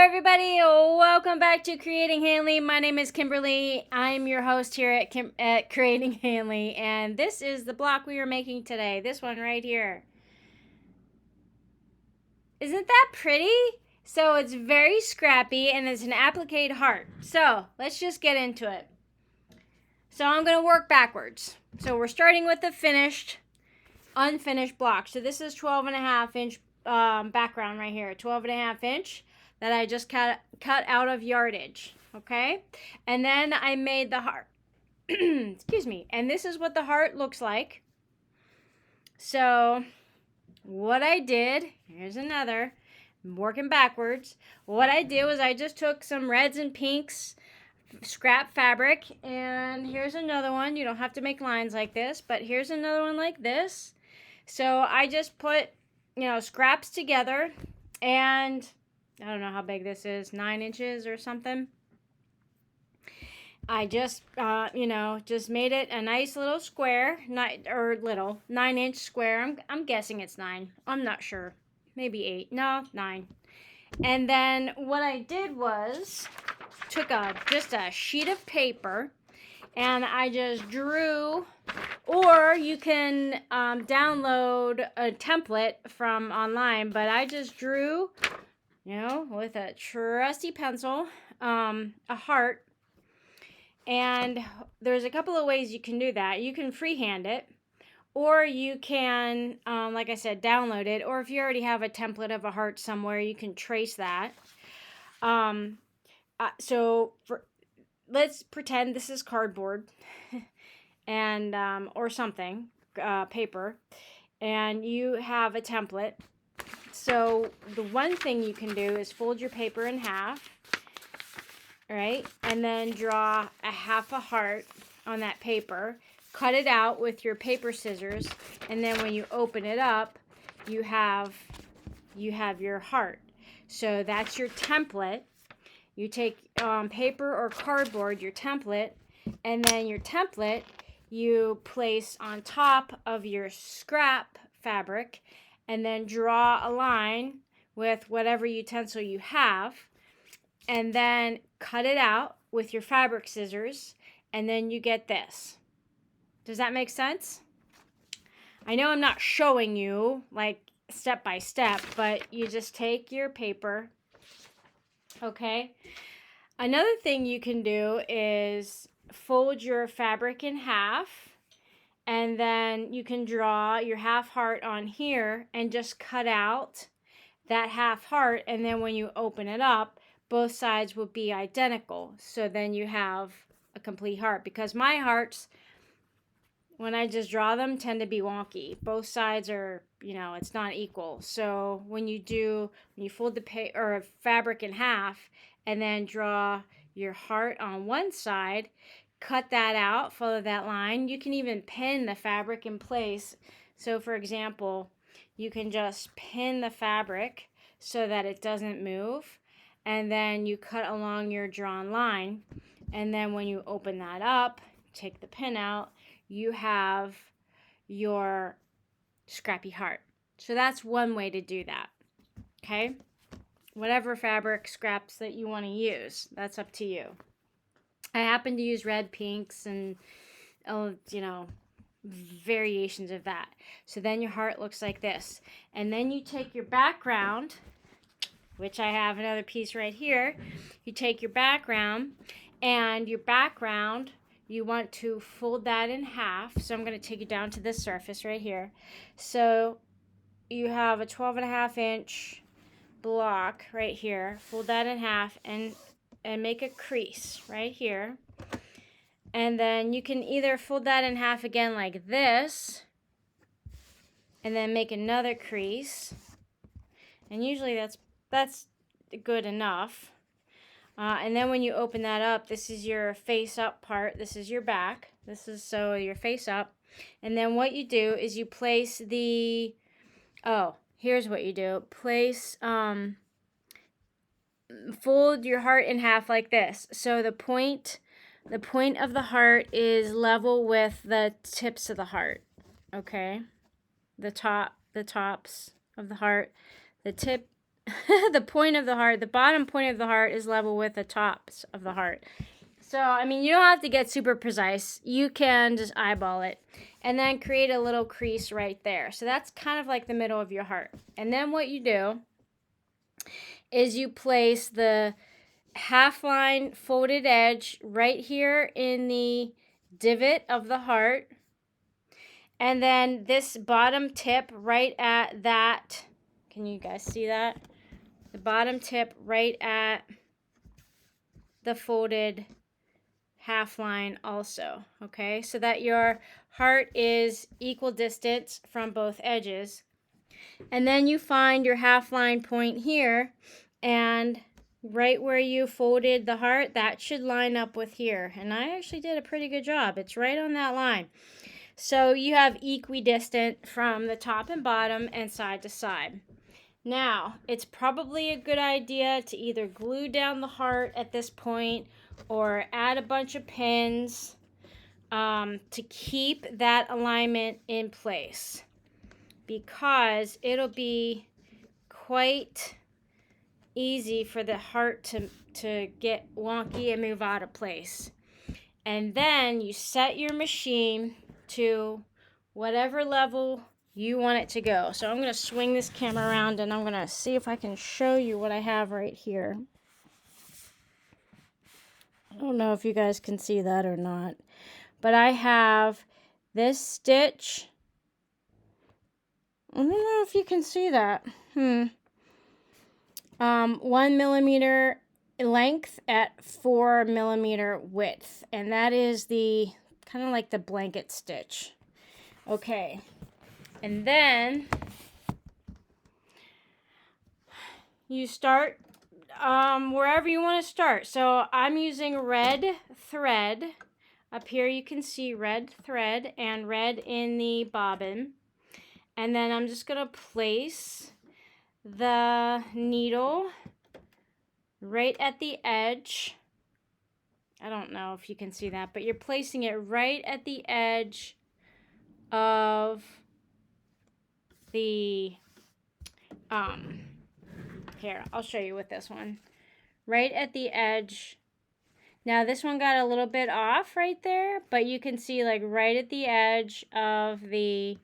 everybody, welcome back to Creating Hanley. My name is Kimberly. I'm your host here at Creating Hanley, and this is the block we are making today. This one right here. Isn't that pretty? So it's very scrappy, and it's an appliqué heart. So let's just get into it. So I'm going to work backwards. So we're starting with the unfinished block. So this is 12.5-inch background right here, 12.5-inch that I just cut out of yardage. Okay, and then I made the heart. Excuse me. And this is what the heart looks like. So what I did, here's another. I'm working backwards. What I did was I just took some reds and pinks scrap fabric, and here's another one. You don't have to make lines like this, but here's another one like this. So I just put, scraps together, and I don't know how big this is, 9 inches or something. I just, just made it a nice little square, 9-inch square. I'm guessing it's 9. I'm not sure. Maybe 8. No, 9. And then what I did was took just a sheet of paper, and I just drew, or you can download a template from online, but I just drew, with a trusty pencil, a heart. And there's a couple of ways you can do that. You can freehand it, or you can, like I said, download it. Or if you already have a template of a heart somewhere, you can trace that. Let's pretend this is cardboard and or something, paper, and you have a template. So the one thing you can do is fold your paper in half. Right, and then draw a half a heart on that paper, cut it out with your paper scissors, and then when you open it up, you have your heart. So that's your template. You take paper or cardboard, your template, and then your template you place on top of your scrap fabric, and then draw a line with whatever utensil you have, and then cut it out with your fabric scissors, and then you get this. Does that make sense? I know I'm not showing you like step by step, but you just take your paper, okay? Another thing you can do is fold your fabric in half, and then you can draw your half heart on here and just cut out that half heart, and then when you open it up, both sides will be identical. So then you have a complete heart, because my hearts, when I just draw them, tend to be wonky. Both sides are, it's not equal. So when you fold the fabric in half and then draw your heart on one side, cut that out, follow that line. You can even pin the fabric in place. So for example, you can just pin the fabric so that it doesn't move, and then you cut along your drawn line, and then when you open that up, take the pin out, you have your scrappy heart. So that's one way to do that, okay? Whatever fabric scraps that you want to use, that's up to you. I happen to use red, pinks, and, variations of that. So then your heart looks like this. And then you take your background, which I have another piece right here. You take your background, and you want to fold that in half. So I'm going to take you down to this surface right here. So you have a 12.5-inch block right here. Fold that in half and make a crease right here. And then you can either fold that in half again like this, and then make another crease. And usually that's good enough. And then when you open that up, this is your face up part. This is your back. This is so your face up. And then what you do is you place here's what you do. Fold your heart in half like this. So the point of the heart is level with the tips of the heart. Okay? The tops of the heart. The tip the point of the heart, the bottom point of the heart is level with the tops of the heart. So, I mean, you don't have to get super precise. You can just eyeball it and then create a little crease right there. So that's kind of like the middle of your heart. And then what you do is you place the half line folded edge right here in the divot of the heart. And then this bottom tip right at that, can you guys see that? The bottom tip right at the folded half line also, okay? So that your heart is equal distance from both edges. And then you find your half line point here, and right where you folded the heart, that should line up with here. And I actually did a pretty good job. It's right on that line. So you have equidistant from the top and bottom and side to side. Now, it's probably a good idea to either glue down the heart at this point or add a bunch of pins to keep that alignment in place, because it'll be quite easy for the heart to get wonky and move out of place. And then you set your machine to whatever level you want it to go. So I'm going to swing this camera around and I'm going to see if I can show you what I have right here. I don't know if you guys can see that or not, but I have this stitch. I don't know if you can see that. 1 millimeter length at 4 millimeter width, and that is the kind of like the blanket stitch. Okay, and then you start wherever you want to start. So I'm using red thread. Up here you can see red thread and red in the bobbin. And then I'm just going to place the needle right at the edge. I don't know if you can see that, but you're placing it right at the edge of the, here, I'll show you with this one. Right at the edge. Now this one got a little bit off right there, but you can see like right at the edge of the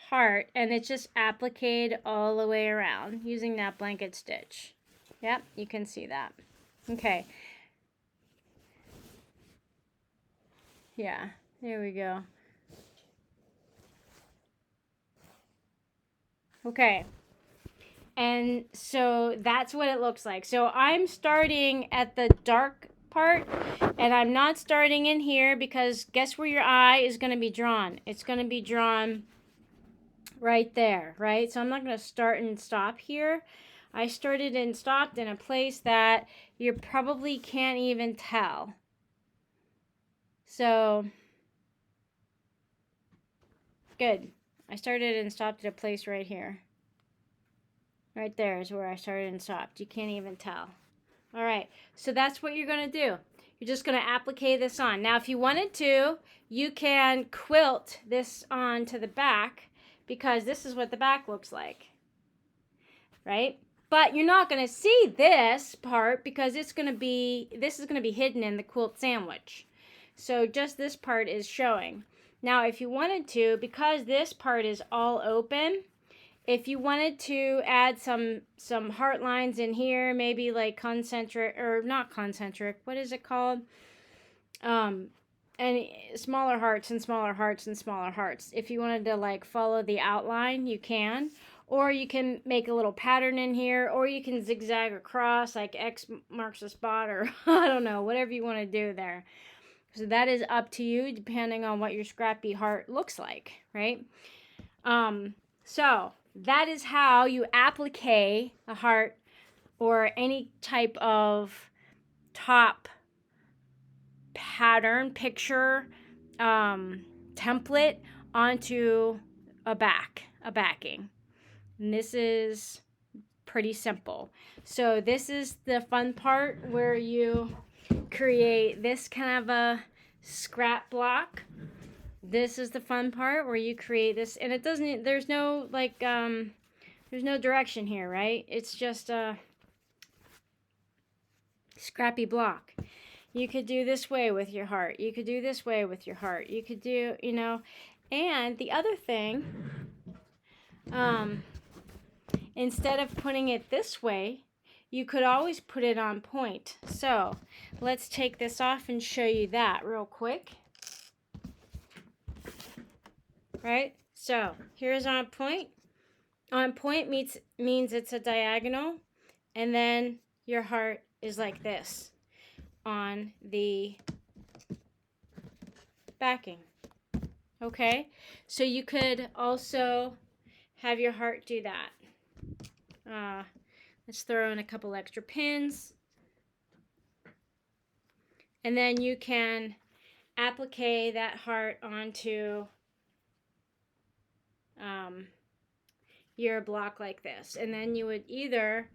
heart, and it's just appliqued all the way around using that blanket stitch. Yep, you can see that. Okay. Yeah, there we go. Okay. And so that's what it looks like. So I'm starting at the dark part, and I'm not starting in here because guess where your eye is going to be drawn? It's going to be drawn right there, right? So I'm not going to start and stop here. I started and stopped in a place that you probably can't even tell. So, good. I started and stopped at a place right here. Right there is where I started and stopped. You can't even tell. All right, so that's what you're going to do. You're just going to applique this on. Now, if you wanted to, you can quilt this on to the back, because this is what the back looks like, right? But you're not going to see this part because this is going to be hidden in the quilt sandwich. So just this part is showing. Now, if you wanted to, because this part is all open, if you wanted to add some heart lines in here, maybe like concentric, or not concentric, what is it called? And smaller hearts and smaller hearts and smaller hearts. If you wanted to like follow the outline, you can. Or you can make a little pattern in here, or you can zigzag across like X marks the spot, or I don't know, whatever you want to do there. So that is up to you depending on what your scrappy heart looks like, right? So that is how you applique a heart or any type of top pattern, picture, template onto a backing. And this is pretty simple. So this is the fun part where you create this kind of a scrap block. This is the fun part where you create this, and it doesn't, there's no like There's no direction here, right? It's just a scrappy block. You could do this way with your heart. You could do this way with your heart. You could do, you know. And the other thing, instead of putting it this way, you could always put it on point. So let's take this off and show you that real quick. Right? So here's on point. On point means it's a diagonal, and then your heart is like this on the backing. Okay? So you could also have your heart do that. Let's throw in a couple extra pins. And then you can applique that heart onto your block like this. And then you would either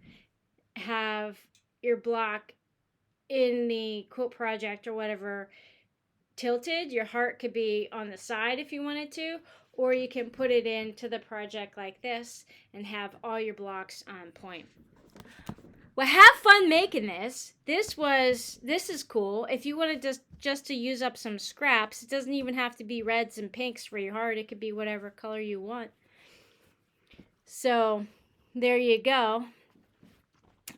have your block in the quilt project or whatever tilted. Your heart could be on the side if you wanted to, or you can put it into the project like this and have all your blocks on point. Well, have fun making this. This is cool. If you wanted just to use up some scraps, it doesn't even have to be reds and pinks for your heart. It could be whatever color you want. So there you go.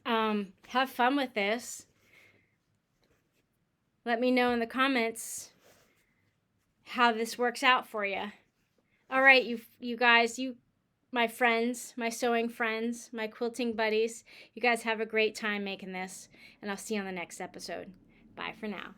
Have fun with this. Let me know in the comments how this works out for you. All right, you guys, my friends, my sewing friends, my quilting buddies, you guys have a great time making this, and I'll see you on the next episode. Bye for now.